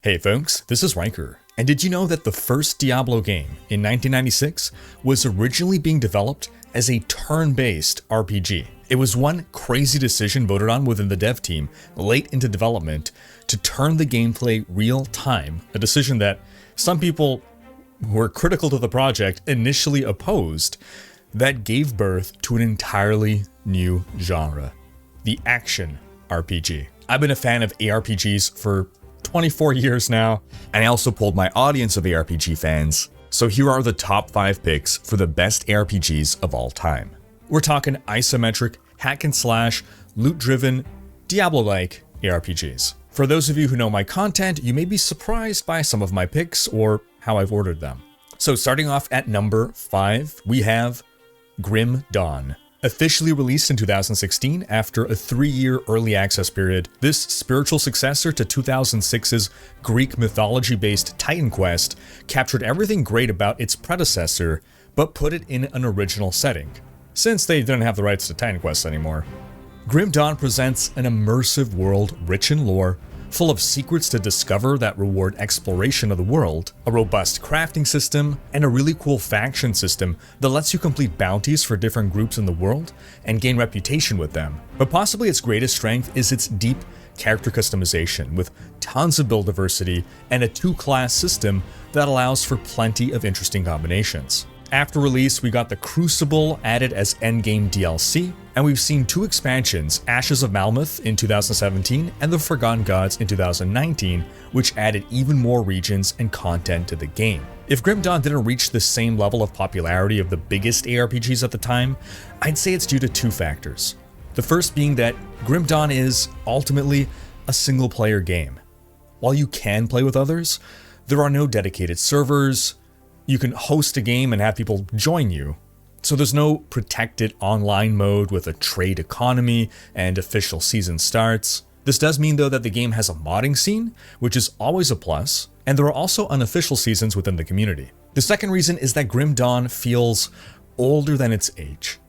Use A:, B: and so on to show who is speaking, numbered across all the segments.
A: Hey folks, this is Rhykker, and did you know that the first Diablo game in 1996 was originally being developed as a turn-based RPG? It was one crazy decision voted on within the dev team late into development to turn the gameplay real-time, a decision that some people who were critical to the project initially opposed, that gave birth to an entirely new genre, the action RPG. I've been a fan of ARPGs for 24 years now, and I also polled my audience of ARPG fans, so here are the top 5 picks for the best ARPGs of all time. We're talking isometric, hack and slash, loot-driven, Diablo-like ARPGs. For those of you who know my content, you may be surprised by some of my picks or how I've ordered them. So starting off at number 5, we have Grim Dawn. Officially released in 2016 after a 3-year early access period, this spiritual successor to 2006's Greek mythology-based Titan Quest captured everything great about its predecessor, but put it in an original setting, since they didn't have the rights to Titan Quest anymore. Grim Dawn presents an immersive world rich in lore, full of secrets to discover that reward exploration of the world, a robust crafting system, and a really cool faction system that lets you complete bounties for different groups in the world and gain reputation with them. But possibly its greatest strength is its deep character customization, with tons of build diversity and a 2-class system that allows for plenty of interesting combinations. After release, we got the Crucible added as endgame DLC, and we've seen 2 expansions, Ashes of Malmouth in 2017 and The Forgotten Gods in 2019, which added even more regions and content to the game. If Grim Dawn didn't reach the same level of popularity of the biggest ARPGs at the time, I'd say it's due to 2 factors. The first being that Grim Dawn is ultimately a single-player game. While you can play with others, there are no dedicated servers. You can host a game and have people join you. So there's no protected online mode with a trade economy and official season starts. This does mean though that the game has a modding scene, which is always a plus, and there are also unofficial seasons within the community. The second reason is that Grim Dawn feels older than its age.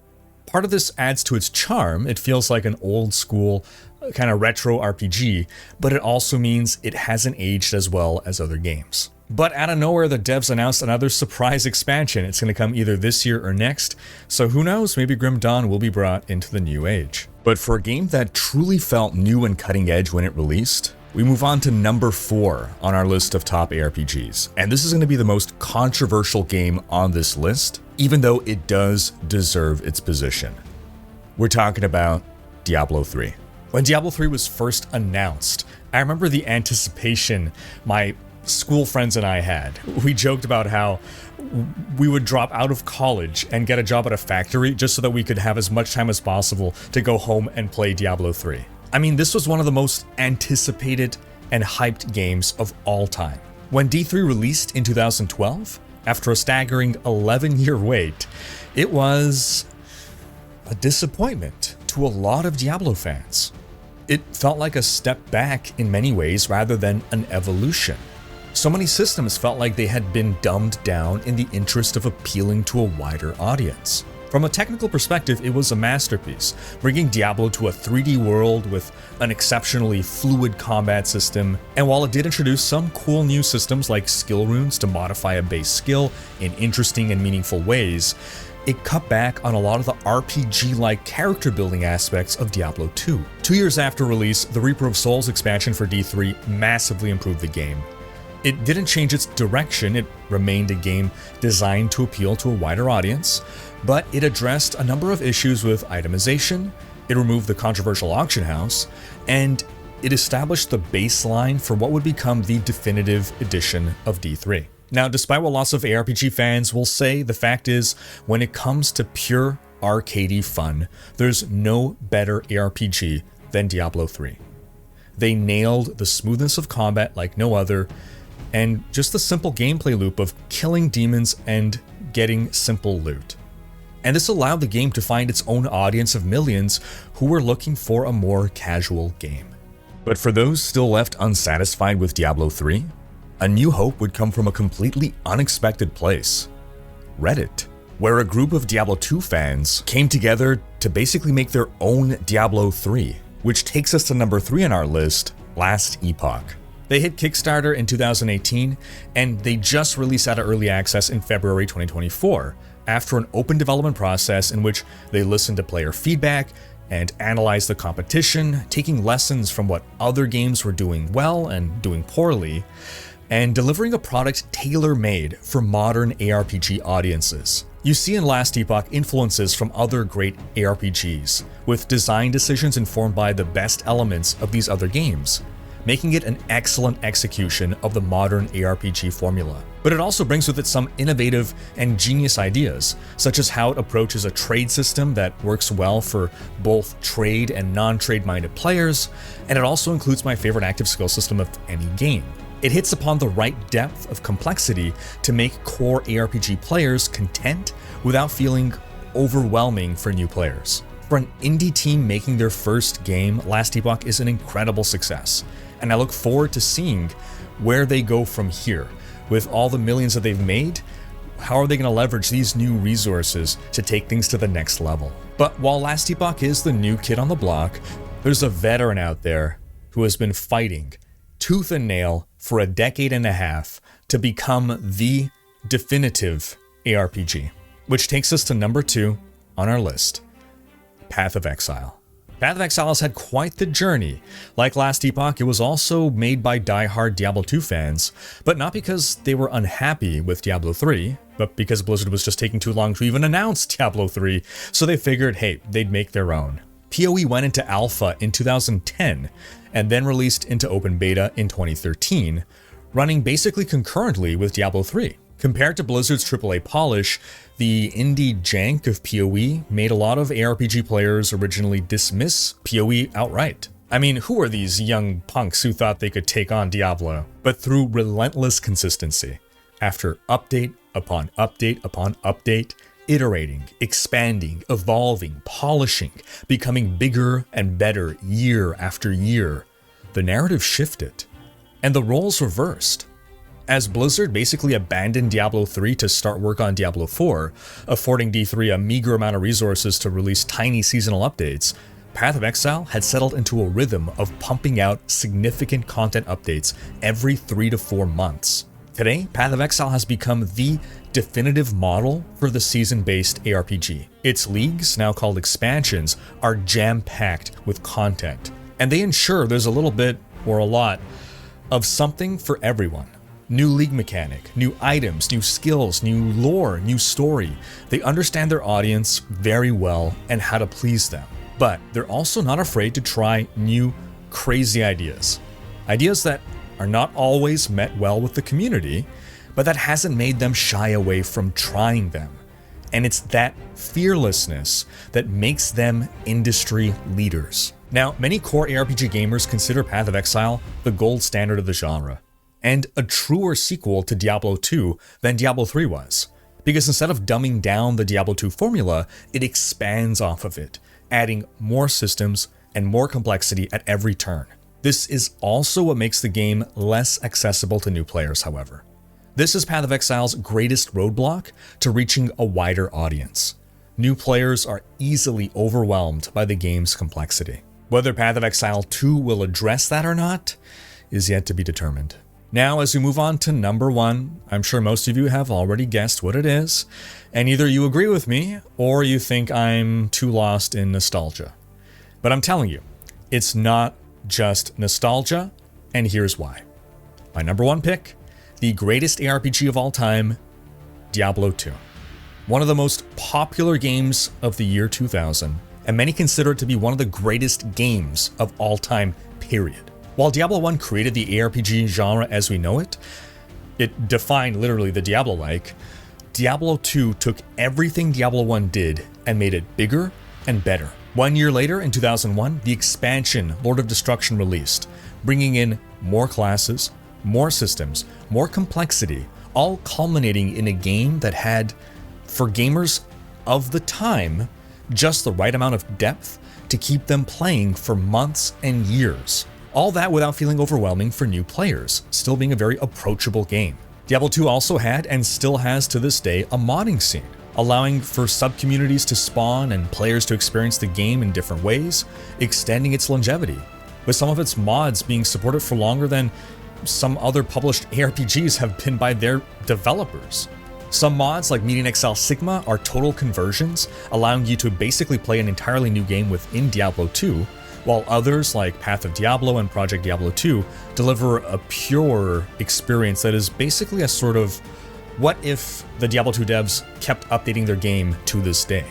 A: Part of this adds to its charm. It feels like an old school kind of retro RPG, but it also means it hasn't aged as well as other games. But out of nowhere, the devs announced another surprise expansion. It's going to come either this year or next, so who knows, maybe Grim Dawn will be brought into the new age. But for a game that truly felt new and cutting edge when it released, we move on to number 4 on our list of top ARPGs. And this is going to be the most controversial game on this list, even though it does deserve its position. We're talking about Diablo 3. When Diablo 3 was first announced, I remember the anticipation my school friends and I had. We joked about how we would drop out of college and get a job at a factory just so that we could have as much time as possible to go home and play Diablo 3. I mean, this was one of the most anticipated and hyped games of all time. When D3 released in 2012, after a staggering 11-year wait, it was a disappointment to a lot of Diablo fans. It felt like a step back in many ways rather than an evolution. So many systems felt like they had been dumbed down in the interest of appealing to a wider audience. From a technical perspective, it was a masterpiece, bringing Diablo to a 3D world with an exceptionally fluid combat system. And while it did introduce some cool new systems like skill runes to modify a base skill in interesting and meaningful ways, it cut back on a lot of the RPG-like character building aspects of Diablo 2. 2 years after release, the Reaper of Souls expansion for D3 massively improved the game. It didn't change its direction, it remained a game designed to appeal to a wider audience, but it addressed a number of issues with itemization, it removed the controversial auction house, and it established the baseline for what would become the definitive edition of D3. Now, despite what lots of ARPG fans will say, the fact is, when it comes to pure arcadey fun, there's no better ARPG than Diablo 3. They nailed the smoothness of combat like no other, and just the simple gameplay loop of killing demons and getting simple loot. And this allowed the game to find its own audience of millions who were looking for a more casual game. But for those still left unsatisfied with Diablo 3, a new hope would come from a completely unexpected place: Reddit, where a group of Diablo 2 fans came together to basically make their own Diablo 3, which takes us to number 3 on our list, Last Epoch. They hit Kickstarter in 2018, and they just released out of early access in February 2024, after an open development process in which they listened to player feedback and analyzed the competition, taking lessons from what other games were doing well and doing poorly, and delivering a product tailor-made for modern ARPG audiences. You see in Last Epoch influences from other great ARPGs, with design decisions informed by the best elements of these other games, making it an excellent execution of the modern ARPG formula. But it also brings with it some innovative and genius ideas, such as how it approaches a trade system that works well for both trade and non-trade minded players, and it also includes my favorite active skill system of any game. It hits upon the right depth of complexity to make core ARPG players content without feeling overwhelming for new players. For an indie team making their first game, Last Epoch is an incredible success, and I look forward to seeing where they go from here. With all the millions that they've made, how are they going to leverage these new resources to take things to the next level? But while Last Epoch is the new kid on the block, there's a veteran out there who has been fighting tooth and nail for a decade and a half to become the definitive ARPG. Which takes us to number 2 on our list, Path of Exile. Path of Exile has had quite the journey. Like Last Epoch, it was also made by die-hard Diablo 2 fans, but not because they were unhappy with Diablo 3, but because Blizzard was just taking too long to even announce Diablo 3, so they figured, hey, they'd make their own. PoE went into alpha in 2010, and then released into open beta in 2013, running basically concurrently with Diablo 3. Compared to Blizzard's AAA polish, the indie jank of PoE made a lot of ARPG players originally dismiss PoE outright. I mean, who are these young punks who thought they could take on Diablo? But through relentless consistency, after update upon update upon update, iterating, expanding, evolving, polishing, becoming bigger and better year after year, the narrative shifted, and the roles reversed. As Blizzard basically abandoned Diablo 3 to start work on Diablo 4, affording D3 a meager amount of resources to release tiny seasonal updates, Path of Exile had settled into a rhythm of pumping out significant content updates every 3 to 4 months. Today, Path of Exile has become the definitive model for the season-based ARPG. Its leagues, now called expansions, are jam-packed with content, and they ensure there's a little bit, or a lot, of something for everyone. New league mechanic, new items, new skills, new lore, new story. They understand their audience very well and how to please them. But they're also not afraid to try new, crazy ideas. Ideas that are not always met well with the community, but that hasn't made them shy away from trying them. And it's that fearlessness that makes them industry leaders. Now, many core ARPG gamers consider Path of Exile the gold standard of the genre, and a truer sequel to Diablo 2 than Diablo 3 was, because instead of dumbing down the Diablo 2 formula, it expands off of it, adding more systems and more complexity at every turn. This is also what makes the game less accessible to new players, however. This is Path of Exile's greatest roadblock to reaching a wider audience. New players are easily overwhelmed by the game's complexity. Whether Path of Exile 2 will address that or not is yet to be determined. Now, as we move on to number 1, I'm sure most of you have already guessed what it is, and either you agree with me or you think I'm too lost in nostalgia. But I'm telling you, it's not just nostalgia, and here's why. My number 1 pick, the greatest ARPG of all time, Diablo 2. One of the most popular games of the year 2000, and many consider it to be one of the greatest games of all time, period. While Diablo 1 created the ARPG genre as we know it, it defined literally the Diablo-like, Diablo 2 took everything Diablo 1 did and made it bigger and better. 1 year later, in 2001, the expansion Lord of Destruction released, bringing in more classes, more systems, more complexity, all culminating in a game that had, for gamers of the time, just the right amount of depth to keep them playing for months and years. All that without feeling overwhelming for new players, still being a very approachable game. Diablo 2 also had, and still has to this day, a modding scene, allowing for sub-communities to spawn and players to experience the game in different ways, extending its longevity, with some of its mods being supported for longer than some other published ARPGs have been by their developers. Some mods like MaiaNashira Sigma are total conversions, allowing you to basically play an entirely new game within Diablo 2, while others like Path of Diablo and Project Diablo 2 deliver a pure experience that is basically a sort of what if the Diablo 2 devs kept updating their game to this day.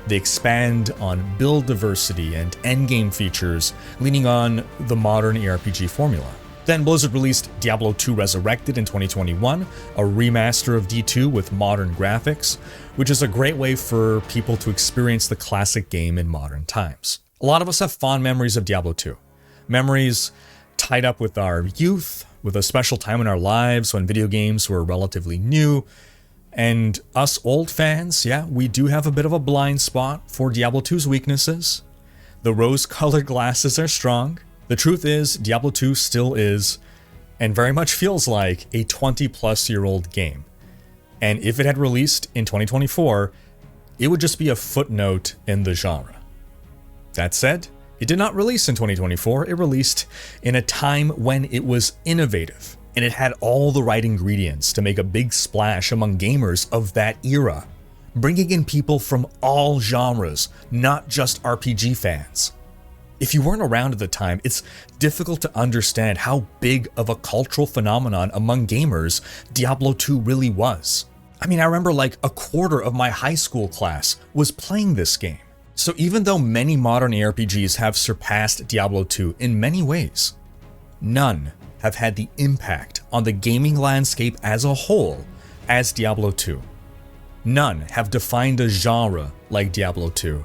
A: They expand on build diversity and endgame features, leaning on the modern ARPG formula. Then Blizzard released Diablo 2 Resurrected in 2021, a remaster of D2 with modern graphics, which is a great way for people to experience the classic game in modern times. A lot of us have fond memories of Diablo 2. Memories tied up with our youth, with a special time in our lives when video games were relatively new. And us old fans, yeah, we do have a bit of a blind spot for Diablo 2's weaknesses. The rose-colored glasses are strong. The truth is, Diablo 2 still is, and very much feels like, a 20-plus-year-old game. And if it had released in 2024, it would just be a footnote in the genre. That said, it did not release in 2024, it released in a time when it was innovative, and it had all the right ingredients to make a big splash among gamers of that era, bringing in people from all genres, not just RPG fans. If you weren't around at the time, it's difficult to understand how big of a cultural phenomenon among gamers Diablo 2 really was. I mean, I remember like a quarter of my high school class was playing this game. So even though many modern ARPGs have surpassed Diablo 2 in many ways, none have had the impact on the gaming landscape as a whole as Diablo 2. None have defined a genre like Diablo 2.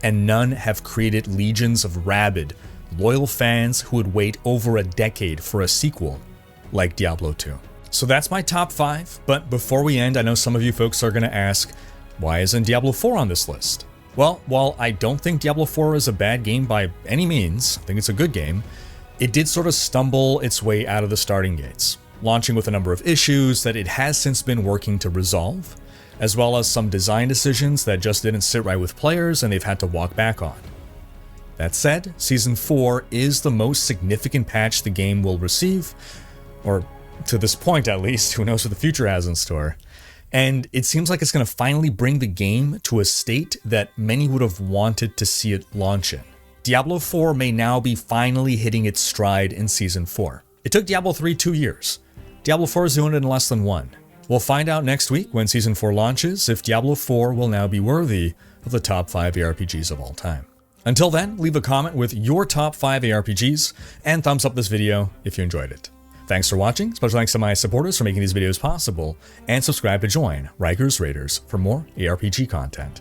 A: And none have created legions of rabid, loyal fans who would wait over a decade for a sequel like Diablo 2. So that's my top 5, but before we end, I know some of you folks are going to ask, why isn't Diablo 4 on this list? Well, while I don't think Diablo 4 is a bad game by any means, I think it's a good game, it did sort of stumble its way out of the starting gates, launching with a number of issues that it has since been working to resolve, as well as some design decisions that just didn't sit right with players and they've had to walk back on. That said, Season 4 is the most significant patch the game will receive, or to this point at least, who knows what the future has in store. And it seems like it's going to finally bring the game to a state that many would have wanted to see it launch in. Diablo 4 may now be finally hitting its stride in Season 4. It took Diablo 3 2 years. Diablo 4 is doing it in less than 1. We'll find out next week when Season 4 launches if Diablo 4 will now be worthy of the top 5 ARPGs of all time. Until then, leave a comment with your top 5 ARPGs and thumbs up this video if you enjoyed it. Thanks for watching, special thanks to my supporters for making these videos possible, and subscribe to join Rhykker's Raiders for more ARPG content.